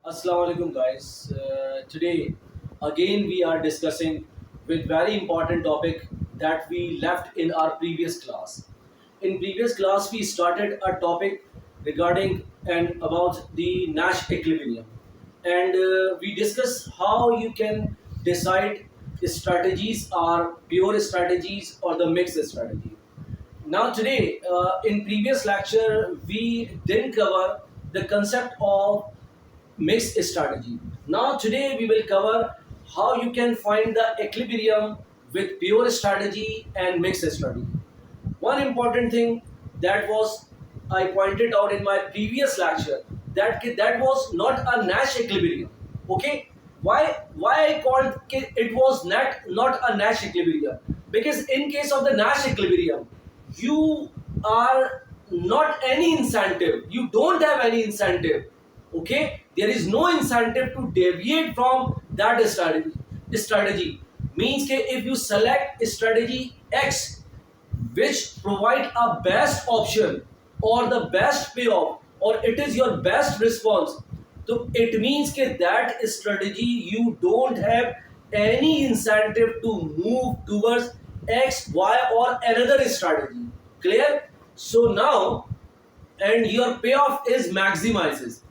Assalamu alaikum guys. Today again we are discussing with very important topic that we left in our previous class. In previous class we started a topic regarding and about the Nash equilibrium, and we discussed how you can decide strategies are pure strategies or the mixed strategy. Now today, in previous lecture, we didn't cover the concept of mixed strategy. Now today we will cover how you can find the equilibrium with pure strategy and mixed strategy. One important thing that was I pointed out in my previous lecture that was not a Nash equilibrium. Okay, why I called it was not a Nash equilibrium, because in case of the Nash equilibrium you are not any incentive, you don't have any incentive. Okay, there is no incentive to deviate from that strategy means that if you select strategy X which provide a best option or the best payoff or it is your best response, so it means that strategy you don't have any incentive to move towards X, Y or another strategy. Clear? So now, and your payoff is maximizes.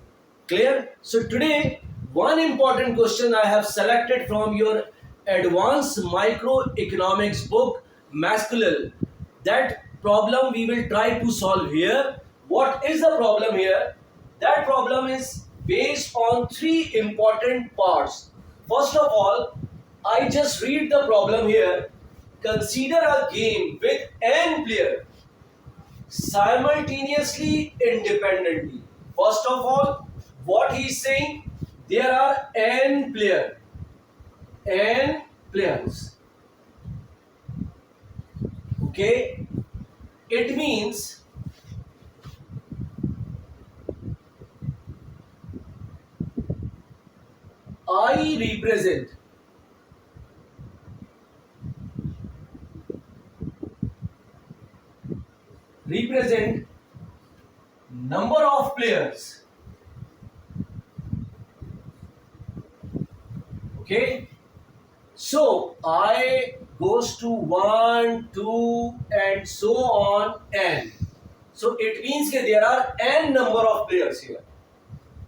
Clear? So today, one important question I have selected from your advanced microeconomics book, Masculel. That problem we will try to solve here. What is the problem here? That problem is based on three important parts. First of all, I just read the problem here. Consider a game with n players simultaneously independently. First of all, what he is saying, there are n players. Okay, it means I represent number of players. Okay, so I goes to 1, 2 and so on n. So it means that there are n number of players here.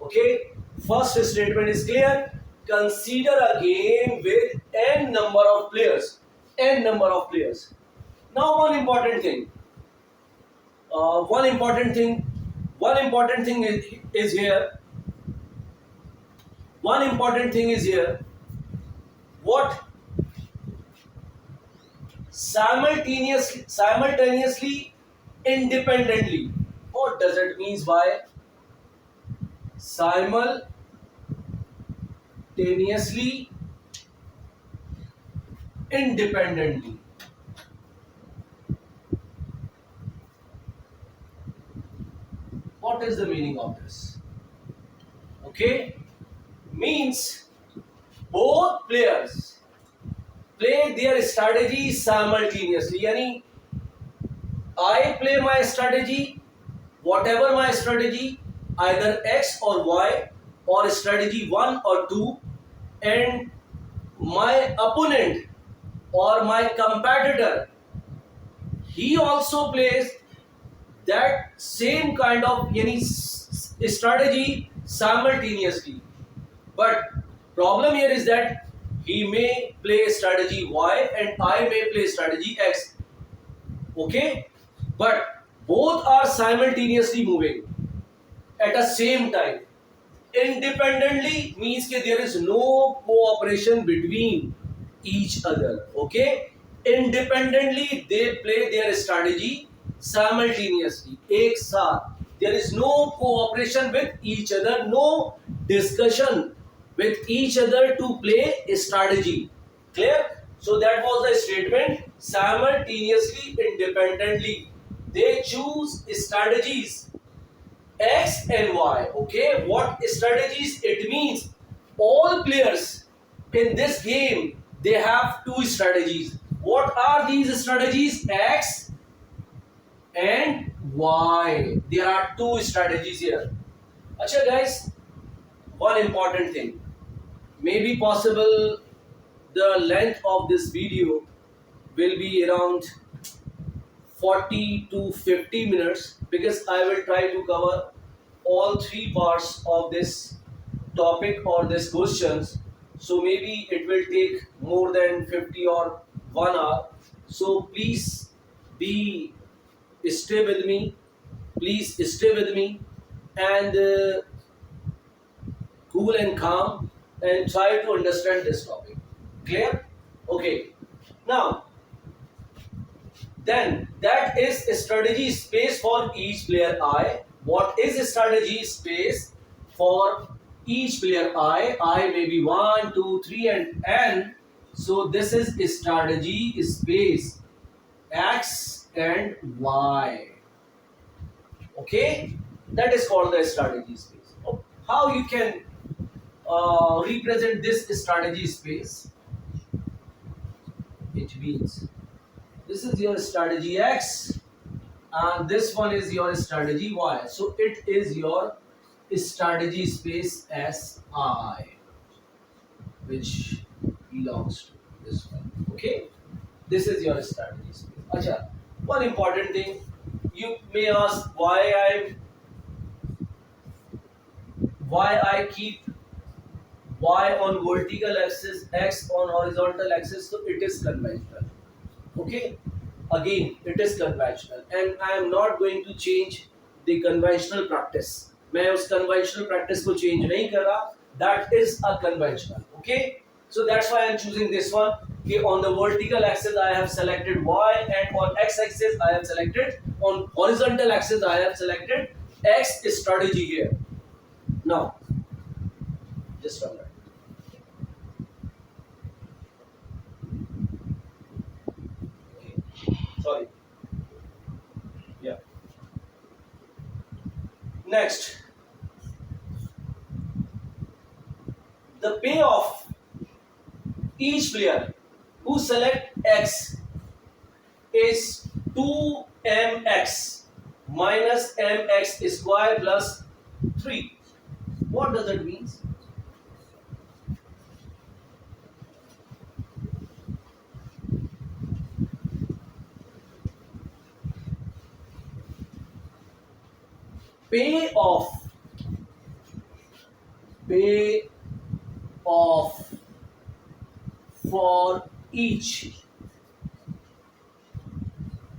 Okay, first statement is clear. Consider a game with n number of players. N number of players. Now one important thing. One important thing. One important thing is here. One important thing is here. What simultaneously, independently. What does it mean by simultaneously, independently? What is the meaning of this? Okay, means both players play their strategy simultaneously. Yani I play my strategy, whatever my strategy, either X or Y or strategy 1 or 2, and my opponent or my competitor, he also plays that same kind of strategy simultaneously. But problem here is that he may play strategy Y and I may play strategy X. Okay, but both are simultaneously moving at the same time. Independently means that there is no cooperation between each other. Okay, independently they play their strategy simultaneously, एक साथ. There is no cooperation with each other, no discussion with each other to play a strategy. Clear? So that was the statement. Simultaneously, independently, they choose strategies X and Y. Okay, what strategies? It means all players in this game they have two strategies. What are these strategies? X and Y. There are two strategies here. Acha guys, one important thing. Maybe possible the length of this video will be around 40 to 50 minutes because I will try to cover all three parts of this topic or this questions. So maybe it will take more than 50 or 1 hour. So please be stay with me. Please stay with me and cool and calm and try to understand this topic. Clear? Okay. Now, then that is a strategy space for each player I. What is a strategy space for each player I? I may be 1, 2, 3 and n. So this is a strategy space x and y. Okay, that is called the strategy space. How you can represent this strategy space? It means this is your strategy x and this one is your strategy y. So it is your strategy space Si, which belongs to this one. Okay, this is your strategy space. Acha, one important thing you may ask, why I keep y on vertical axis, x on horizontal axis. So it is conventional. Okay, again it is conventional and I am not going to change the conventional practice. मैं उस conventional practice को change नहीं कर रहा. That is a conventional. Okay, so that's why I am choosing this one. Okay, on the vertical axis I have selected y and on x axis I have selected, on horizontal axis I have selected x strategy here. Now, just one minute. Sorry. Yeah. Next, the payoff each player who select x is 2mx minus mx square plus 3. What does that mean? Payoff for each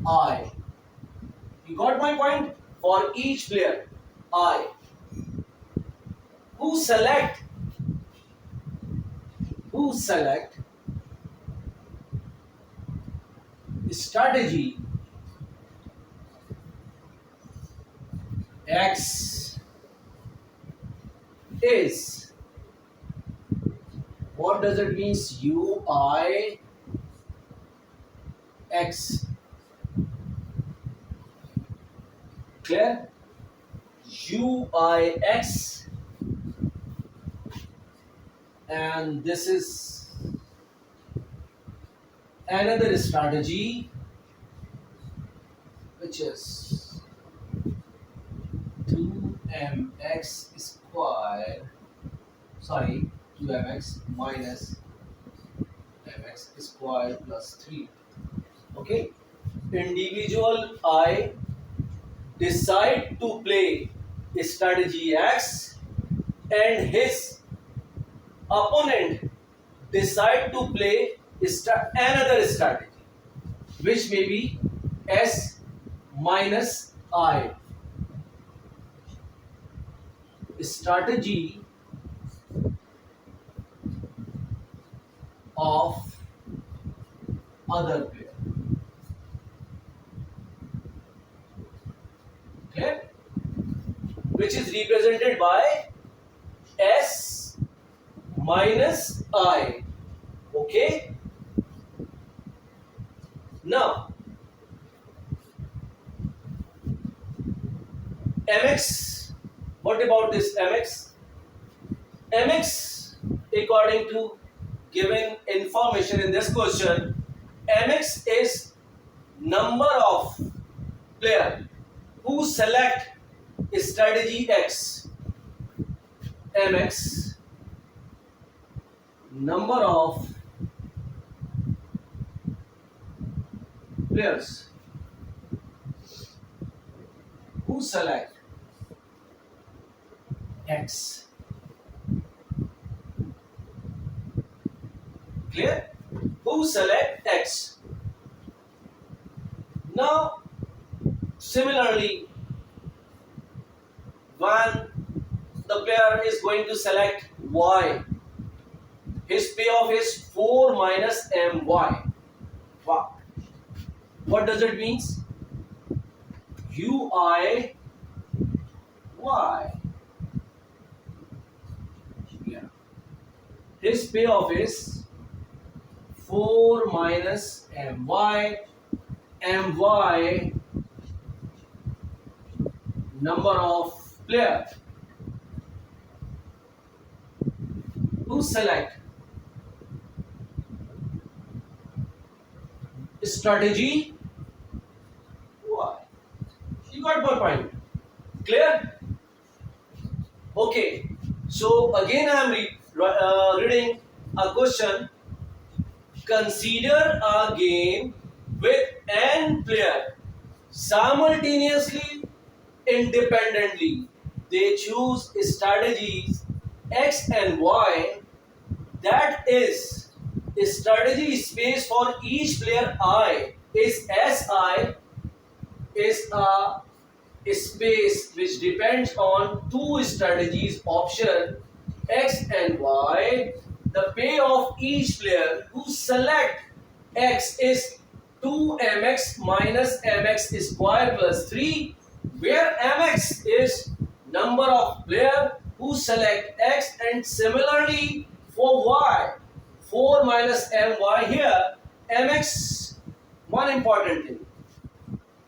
I. You got my point? For each player I who select strategy x is, what does it mean? UI x. Clear? UI x, and this is another strategy which is 2mx square, sorry, 2mx minus mx square plus 3. Okay, individual I decide to play strategy x and his opponent decide to play another strategy which may be s minus I. Strategy of other player. Okay, which is represented by s minus I. Okay, now mx, what about this mx? Mx, according to given information in this question, mx is number of player who select strategy x. mx number of players who select x. Clear? Who select x. Now, similarly, when the player is going to select y, his payoff is 4 minus my. Wow. What does it mean? Uiy. Yeah. His payoff is 4 minus my number of player to select strategy y. You got my point. Clear? Okay. So again I am reading a question. Consider a game with n player simultaneously independently. They choose strategies X and Y, that is strategy space for each player I is Si is a space which depends on two strategies option X and Y. The pay of each player who select X is 2mx minus mx square plus 3, where mx is number of player who select X, and similarly for Y 4 minus my. Here mx, one important thing,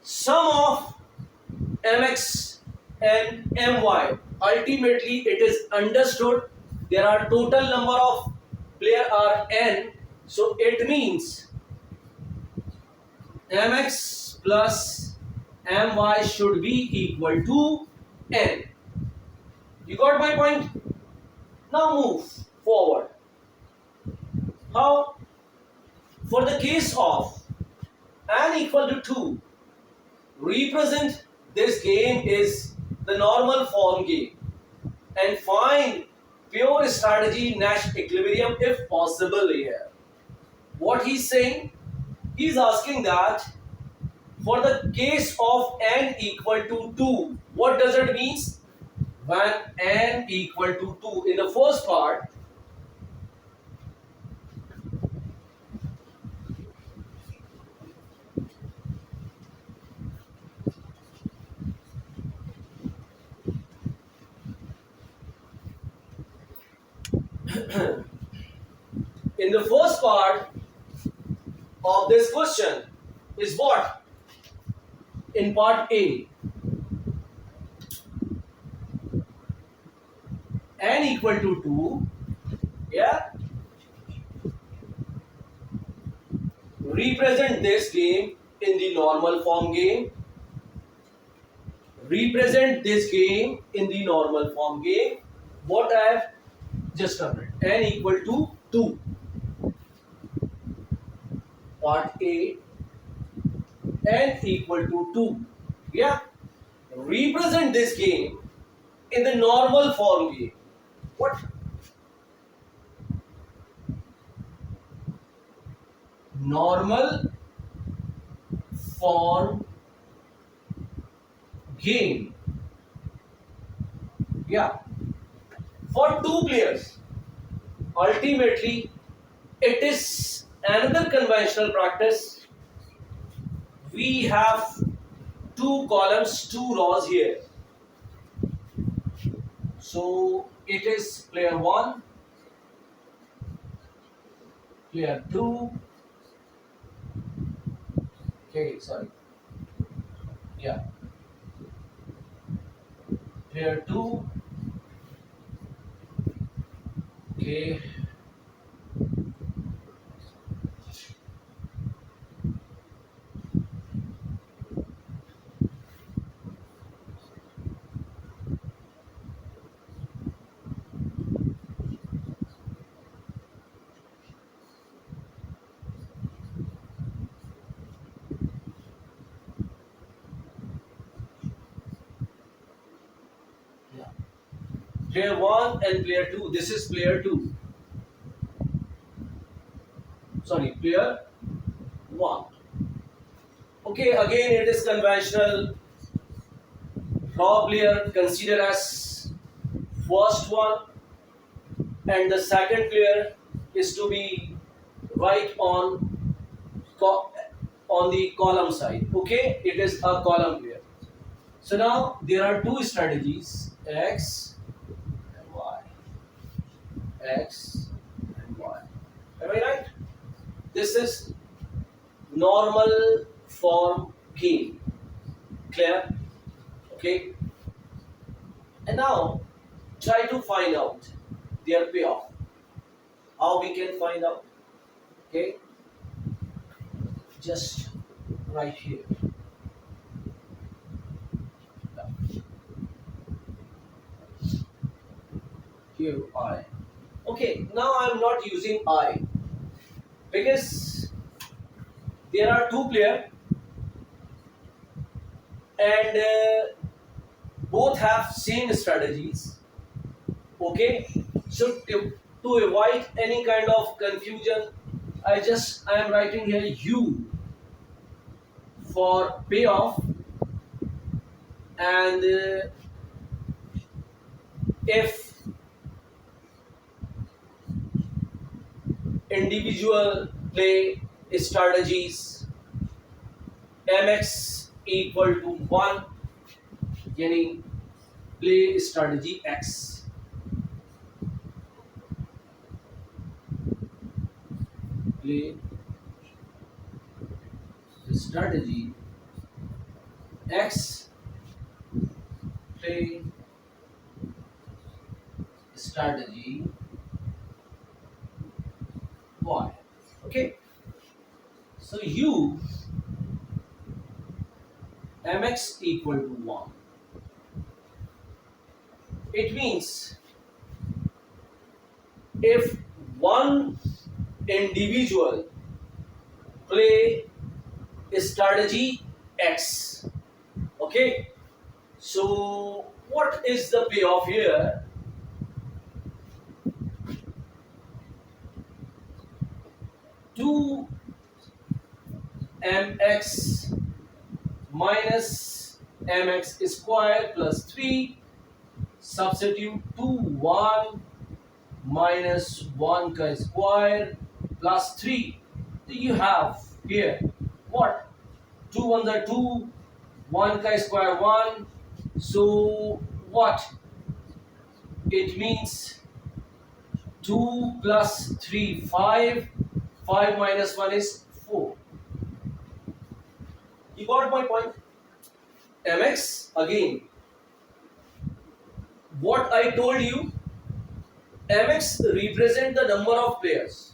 sum of mx and my, ultimately it is understood there are total number of player are n, so it means mx plus my should be equal to n. You got my point? Now move forward. How? For the case of n equal to 2, represent this game is the normal form game and find pure strategy Nash equilibrium if possible here. What he's saying? He's asking that for the case of n equal to 2, what does it mean? When n equal to 2, in the first part, in the first part of this question is what? In part A, n equal to 2, yeah, represent this game in the normal form game, represent this game in the normal form game. What I have just done it, n equal to 2, part A, n equal to 2, yeah, represent this game in the normal form game. What? Normal form game, yeah, for two players. Ultimately it is another conventional practice. We have two columns, two rows here. So it is player 1, player 2, okay, sorry, yeah, player 2, okay, player 1 and player 2. This is player 2. Sorry, player 1. Okay, again it is conventional. Raw player considered as first one, and the second player is to be right on the column side. Okay, it is a column player. So now there are two strategies, X and Y. X and Y. Am I right? This is normal form game. Clear? Okay. And now try to find out their payoff. How we can find out? Okay. Just right here. Here I. Okay. Now I am not using I because there are two players and both have same strategies. Okay, so to avoid any kind of confusion, I am writing here U for payoff, and if individual play strategies mx equal to 1, यानी play strategy x. Play strategy x, play strategy y. Okay, so u mx equal to 1. It means if one individual play strategy x, okay, so what is the payoff here? Two mx minus mx square plus 3, substitute 2 1 minus 1 ka square plus 3. So you have here what? 2 1 are 2, 1 ka square 1. So what? It means 2 plus 3 5. 5 minus 1 is 4. You got my point? mx again. What I told you, mx represent the number of players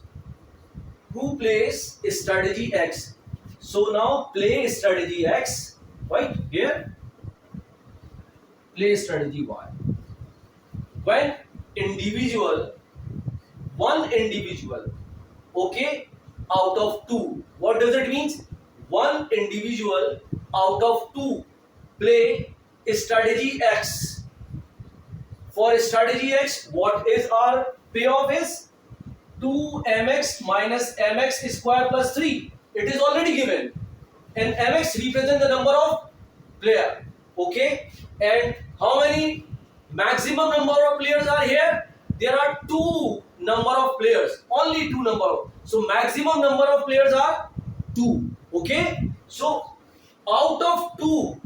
who plays strategy x. So now play strategy x, right here, play strategy y. When one individual, okay, out of 2. What does it mean? One individual out of 2 play strategy x. For strategy x, what is our payoff is 2mx minus mx square plus 3. It is already given. And mx represents the number of player. Okay. And how many maximum number of players are here? There are 2 number of players. Only 2 number of. So maximum number of players are 2. Okay. So out of 2,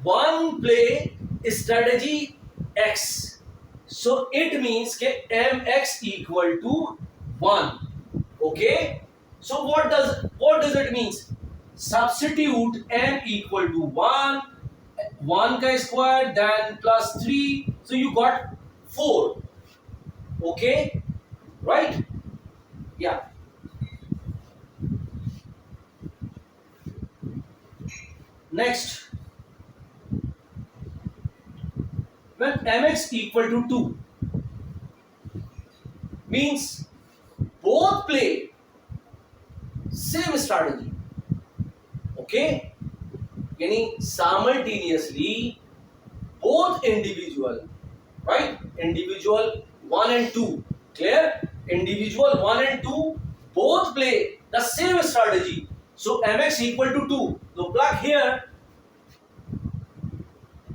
1 play strategy x. So it means that mx equal to 1. Okay. So what does it mean? Substitute m equal to 1, 1 ka square, then plus 3. So you got 4. Okay. Right? Yeah. Next. When mx equal to 2 means both play same strategy. Okay, meaning simultaneously both individual, right? individual 1 and 2. Clear? Individual 1 and 2 both play the same strategy. So mx equal to 2. So plug here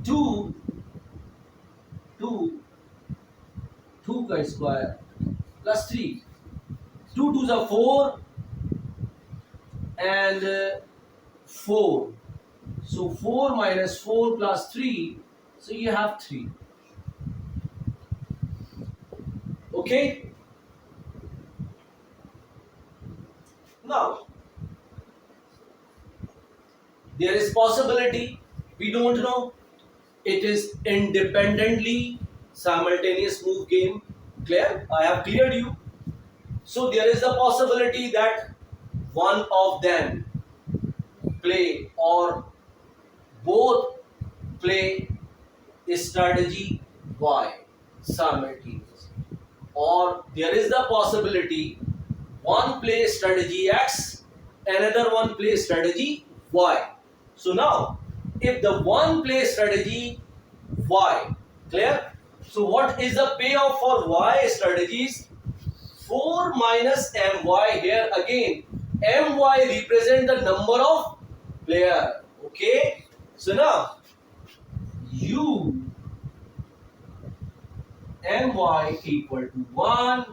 2, 2, 2 का square plus 3. 2 2s are 4 and 4. So 4 minus 4 plus 3. So you have 3. Okay? Now, there is possibility, we don't know. It is independently simultaneous move game. Clear? I have cleared you. So there is a possibility that one of them play or both play strategy Y simultaneously, or there is the possibility one play strategy X, another one play strategy Y. So now, if the one play strategy Y, clear? So what is the payoff for Y strategies? 4 minus my here again. My represent the number of player. Okay. So now u my equal to 1.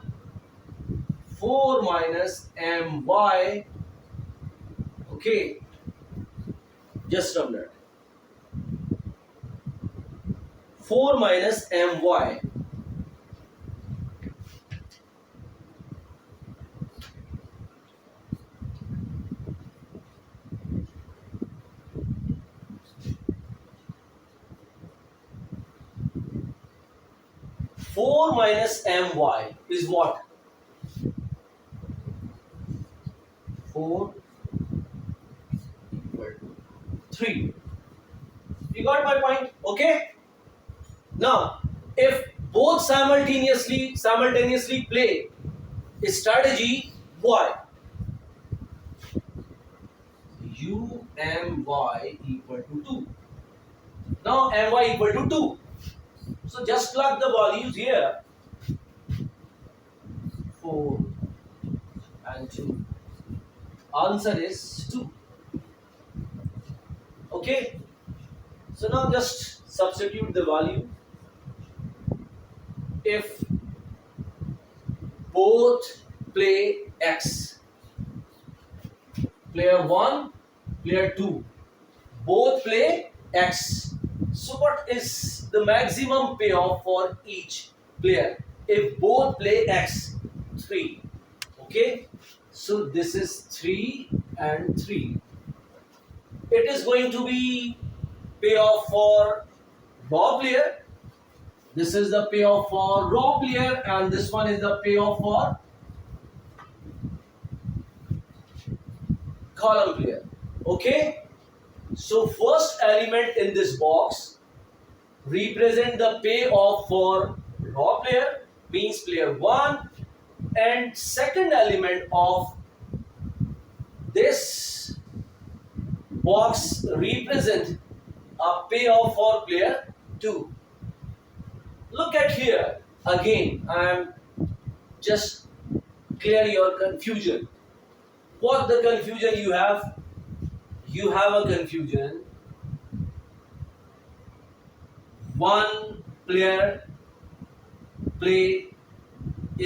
4 minus my. Okay. Just a minute. 4 minus my. Four minus my is what? 4 equal to 3. You got my point? Okay. Now, if both simultaneously play strategy Y, my equal to 2. Now my equal to 2. So just plug the values here. 4 and 2. Answer is 2. Okay. So now just substitute the value. If both play X, player 1, player 2, both play X. So what is the maximum payoff for each player? If both play X, 3. Okay. So this is 3 and 3. It is going to be payoff for raw player. This is the payoff for raw player, and this one is the payoff for column player. Okay. So first element in this box represent the payoff for raw player, means player 1, and second element of this box represent a payoff for player 2. Look at here again. I am just clear your confusion. What the confusion you have? You have a confusion. One player play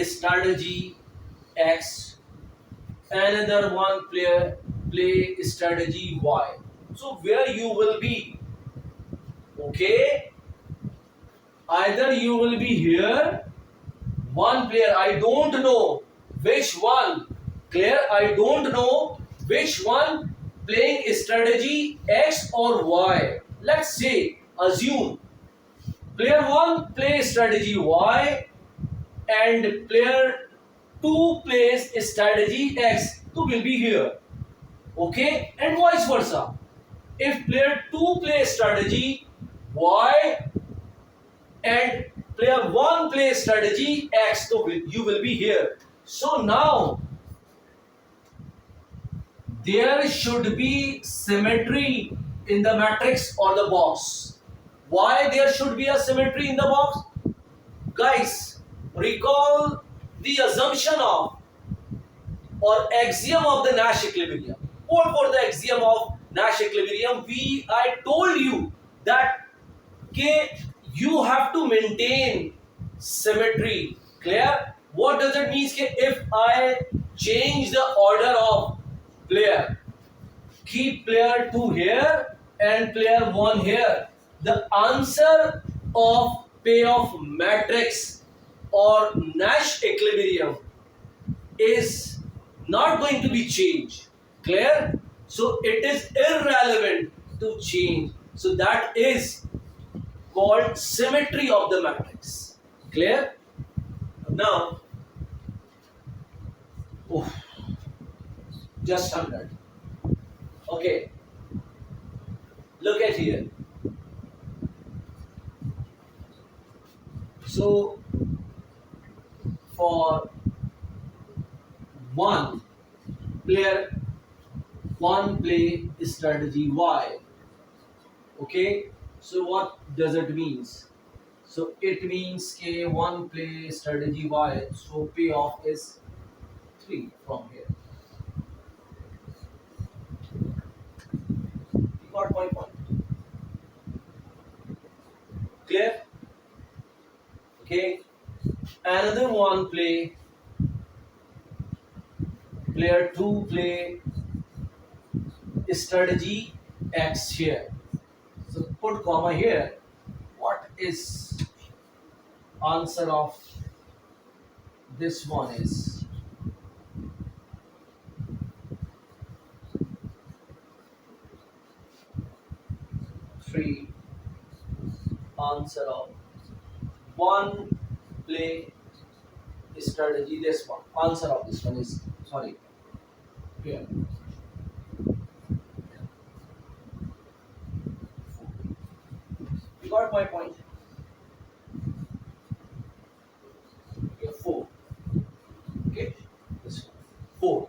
strategy X, another one player play strategy Y. So where you will be? Okay. Either you will be here, one player, I don't know which one, clear, I don't know which one playing strategy X or Y. Let's say, assume, player 1 plays strategy Y and player 2 plays strategy X, so will be here. Okay, and vice versa. If player 2 plays strategy Y and player 1 plays strategy X, so you will be here. So now there should be symmetry in the matrix or the box. Why there should be a symmetry in the box? Guys, recall the assumption of or axiom of the Nash equilibrium. What was the axiom of Nash equilibrium? I told you that you have to maintain symmetry. Clear? What does it mean? If I change the order of player, keep player 2 here and player 1 here, the answer of payoff matrix or Nash equilibrium is not going to be changed. Clear? So it is irrelevant to change. So that is called symmetry of the matrix. Clear? Now, oof, just 100. Okay, look at here. So for one player, one play strategy Y. Okay, so what does it means? So it means one play strategy Y. So payoff is 3 from here. You got my point. Clear? Okay. Another one play. Player 2 play strategy X here. So put comma here. What is answer of this one is 3. Answer of one play strategy. This one. Answer of this one is sorry. Here. You got my point. Okay, 4. Okay, this one. 4.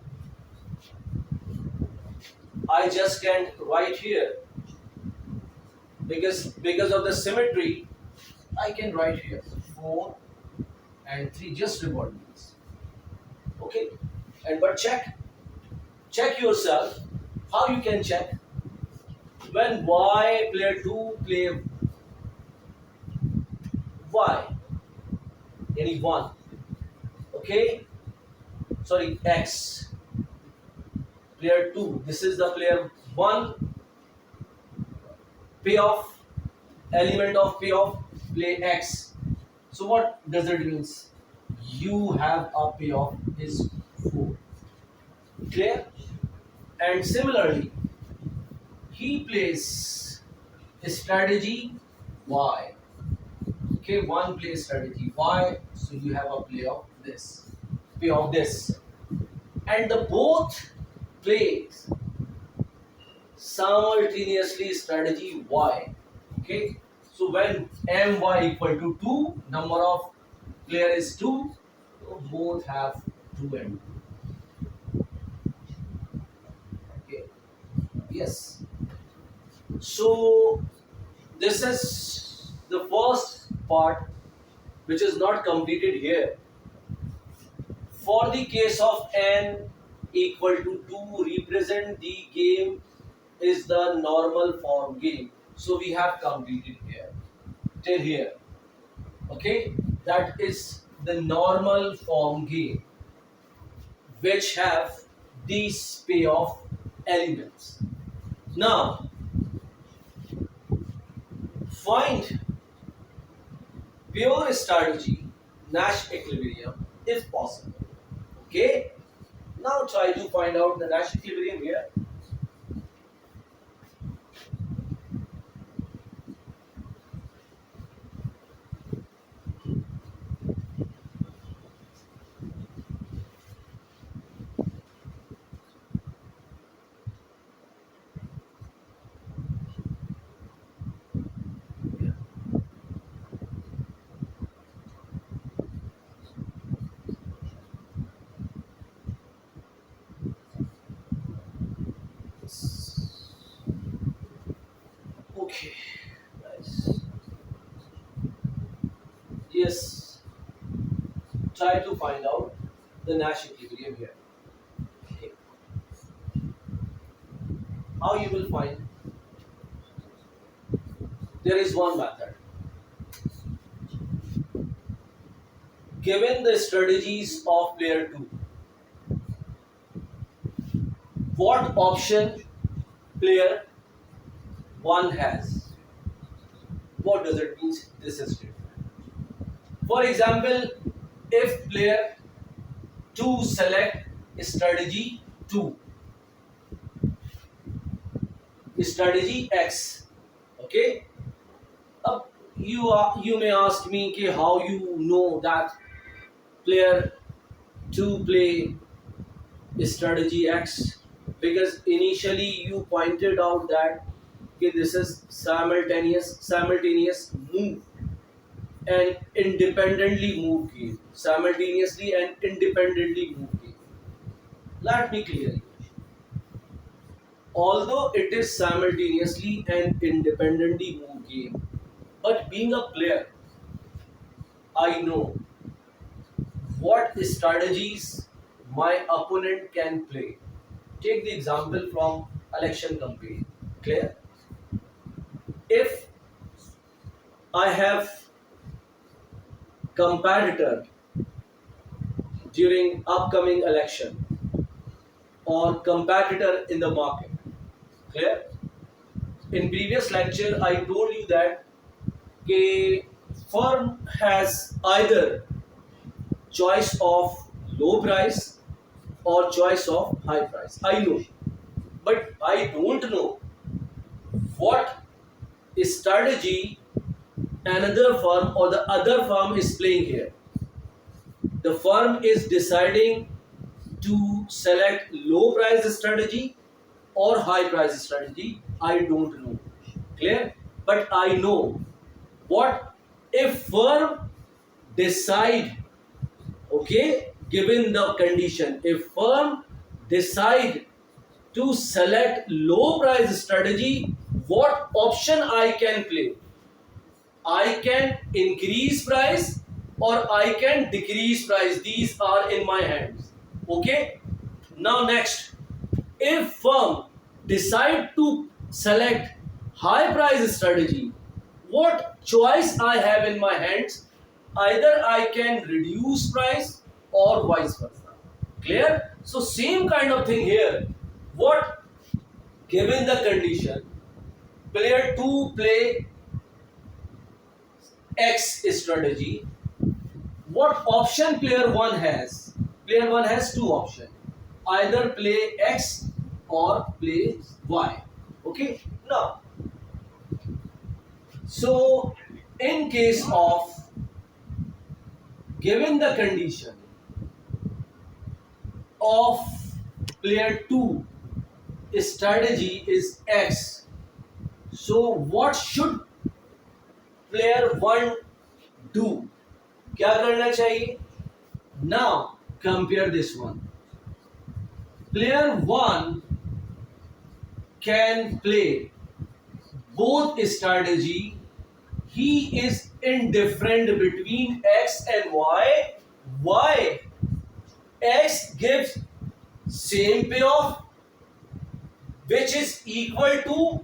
I just can write here because of the symmetry. I can write here 4 and 3. Just reward these. Okay, and but check yourself. How you can check when Y player 2 play Y any 1. Okay, sorry X player 2. This is the player 1 payoff element of payoff play X. So what does it means? You have a payoff is 4. Clear? And similarly, he plays strategy Y. Okay, one plays strategy Y, so you have a play of this, and the both plays simultaneously strategy Y. Okay, so when my equal to 2, number of player is 2, so both have 2 and 2. Okay, yes. So this is the first part which is not completed here. For the case of n equal to 2, represent the game is the normal form game. So we have completed here till here. Okay, that is the normal form game which have these payoff elements. Now find pure strategy Nash equilibrium if possible. Okay, now try to find out the Nash equilibrium here. try to find out the Nash equilibrium here. Okay. How you will find? There is one method. Given the strategies of player 2, what option player 1 has? What does it mean? This is different. For example, if player 2 select strategy 2, strategy X, okay. You may ask me कि how you know that player 2 play strategy X, because initially you pointed out that this is simultaneous move and independently move game, simultaneously and independently move game. Let me clear you. Although it is simultaneously and independently move game, but being a player, I know what strategies my opponent can play. Take the example from election campaign. Clear? If I have competitor during upcoming election or competitor in the market, clear? In previous lecture, I told you that a firm has either choice of low price or choice of high price. I know, but I don't know what strategy another firm or the other firm is playing here. The firm is deciding to select low price strategy or high price strategy. I don't know. Clear? But I know what if firm decide, okay, given the condition, if firm decide to select low price strategy, what option I can play? I can increase price or I can decrease price. These are in my hands. Okay. Now next, if firm decide to select high price strategy, what choice I have in my hands? Either I can reduce price or vice versa. Clear? So same kind of thing here. What, given the condition, player 2 play X strategy, what option player 1 has? Player 1 has two options. Either play X or play Y. Okay? Now, so in case of given the condition of player 2 strategy is X, so what should player 1 do? क्या करना चाहिए? Now compare this one. Player 1 can play both strategy. He is indifferent between X and Y. Why? X gives same payoff, which is equal to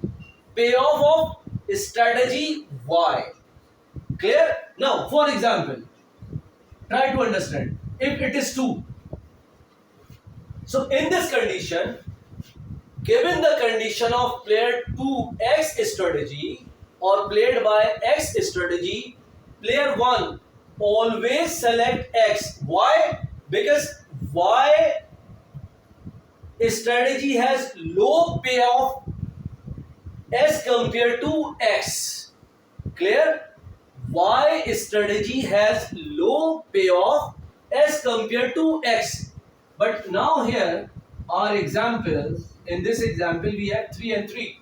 payoff of strategy Y. Clear? Now, for example, try to understand. If it is 2, so in this condition, given the condition of player 2 X strategy or played by X strategy, player 1 always select X. Why? Because Y strategy has low payoff as compared to X. Clear? Y strategy has low payoff as compared to X. But now here, our example, in this example, we have 3 and 3.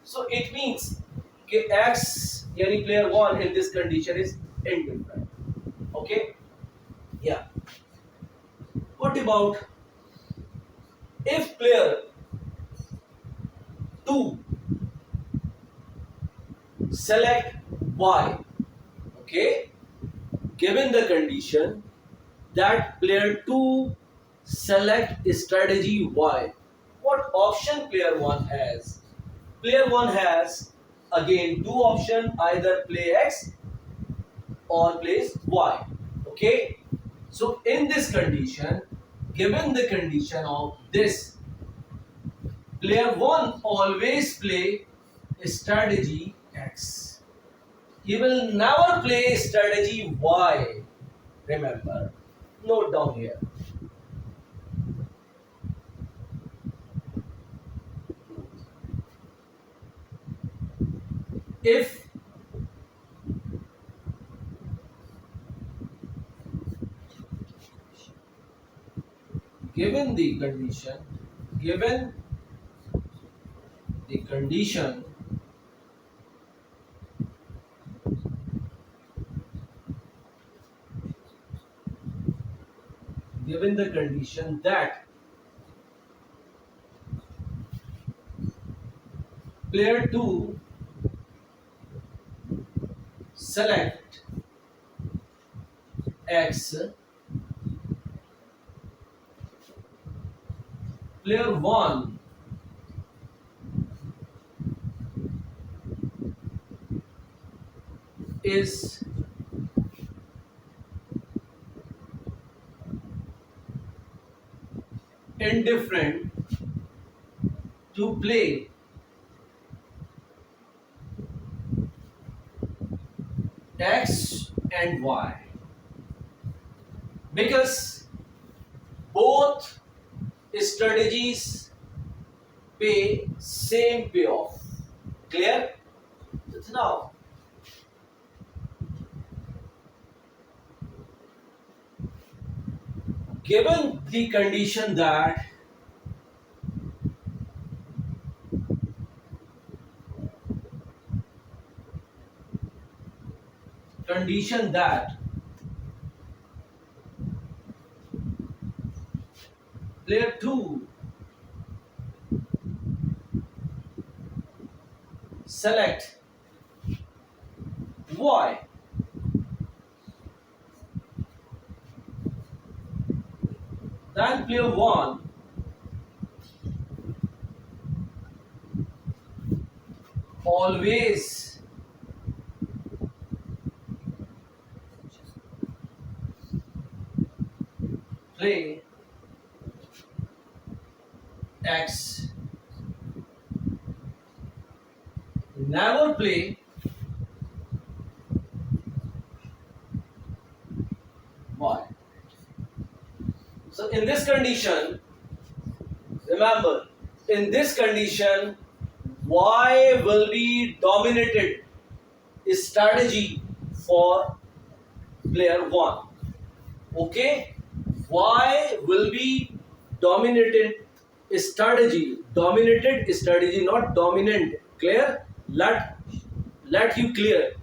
So it means that X, yani player 1 in this condition is indifferent. Okay? Yeah. What about if player 2 select Y? Okay? Given the condition, that player 2 select strategy Y. What option player 1 has? Player 1 has again two options, either play X or plays Y. Okay? So in this condition, given the condition of this, player 1 always play strategy X. He will never play strategy Y. Remember, note down here. If given the condition, given the condition given the condition that player 2 select X, player 1 is indifferent to play X and Y because both strategies pay same payoff. Clear? So now, given the condition that player 2 select Y, then player 1 always play X, never play Y. So in this condition, remember, in this condition, Y will be dominated strategy for player 1. Okay? Y will be dominated strategy, not dominant. Clear? Let you clear.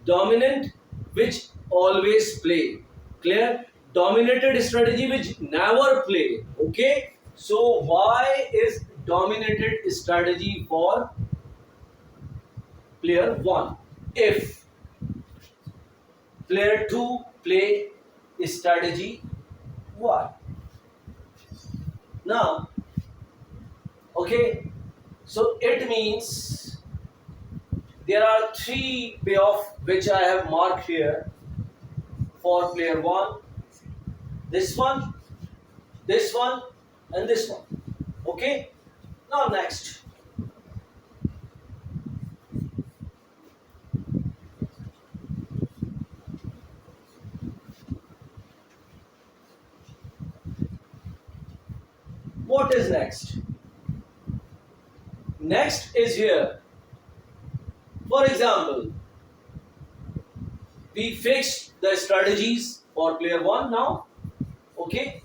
Dominant, which always play. Clear? Dominated strategy, which never play. Okay? So Y is dominated strategy for player 1. If player 2 play strategy Y. Now, okay, so it means there are three payoff which I have marked here for player 1. This one, and this one. Okay? Now next. What is next? Next is here. For example, we fixed the strategies for player 1 now. Okay?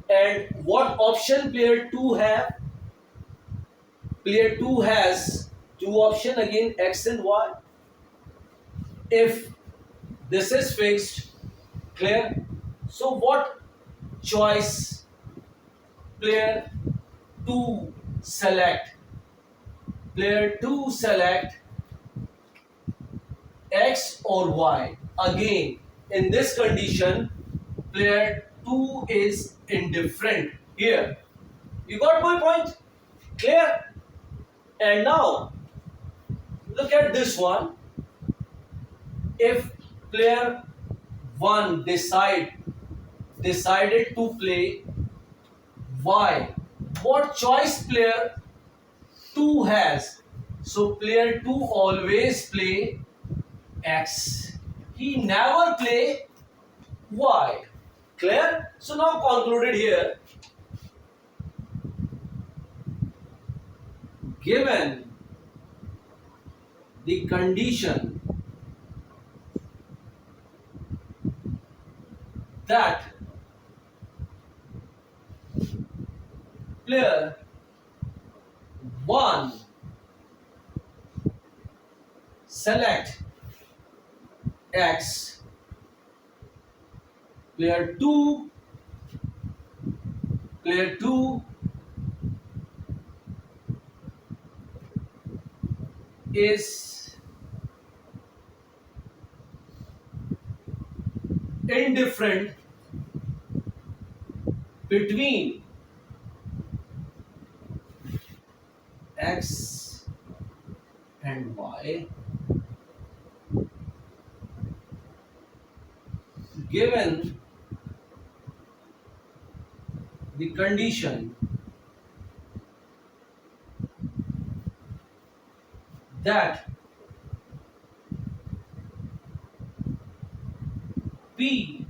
And what option player 2 have? Player 2 has two options again, X and Y. If this is fixed, clear? So what choice player 2 select? Player 2 select X or Y. Again, in this condition, player 2 is indifferent here. You got my point? Clear? And now look at this one. If player 1 decided to play Y, what choice player 2 has? So player 2 always play X. He never play Y. Clear? So now concluded here. Given the condition that player 1 select X, player 2 is indifferent between X and Y, given the condition that P1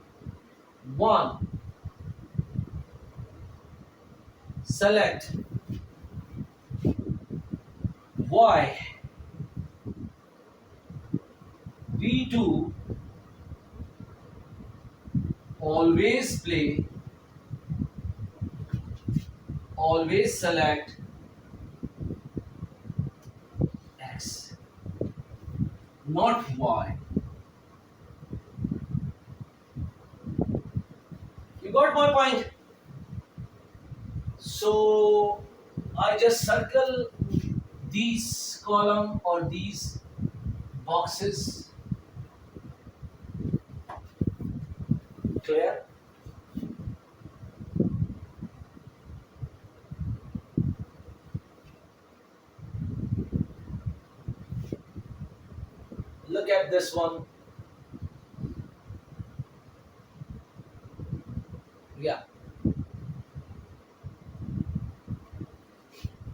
select Y, P2 always select X, not Y. You got my point? So I just circle these column or these boxes. Clear? Look at this one. Yeah.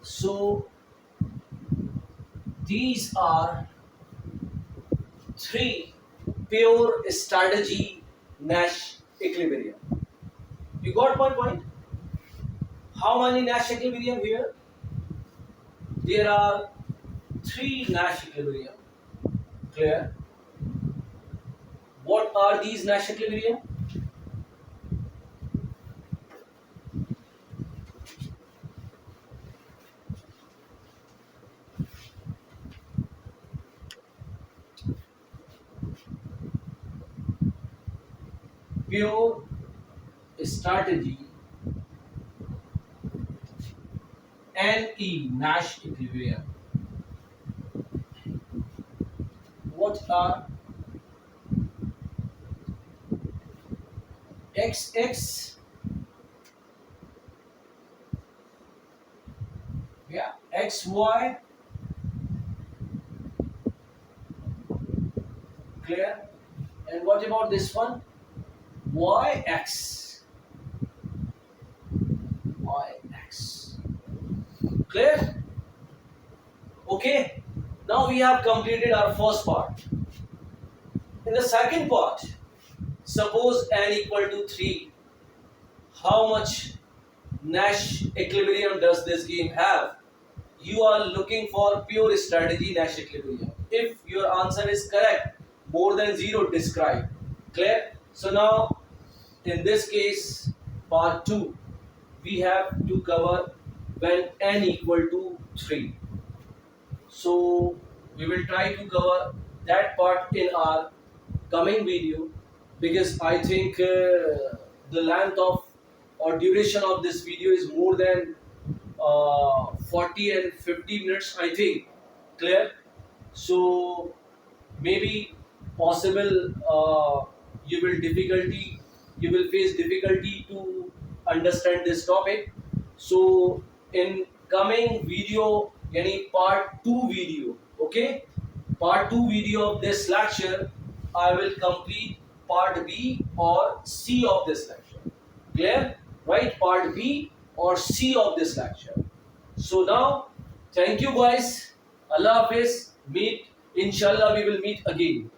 So these are three pure strategy Nash equilibrium. You got my point? How many Nash equilibrium here? There are three Nash equilibrium. Clear? What are these Nash equilibrium? Pure strategy NE Nash equilibrium. What are XX? Yeah, XY. Clear? And what about this one? YX. YX. Clear? Okay. Now we have completed our first part. In the second part, suppose n equal to 3. How much Nash equilibrium does this game have? You are looking for pure strategy Nash equilibrium. If your answer is correct, more than 0, describe. Clear? So now, in this case, part 2, we have to cover when n equal to 3. So we will try to cover that part in our coming video, because I think the length of or duration of this video is more than 40 and 50 minutes, I think. Clear? So maybe possible you will difficulty you will face difficulty to understand this topic. So in coming video, any part 2 video, okay, part 2 video of this lecture, I will complete part B or C of this lecture. Clear? Right? Part B or C of this lecture. So now, thank you guys. Allah Hafiz. Meet. Inshallah, we will meet again.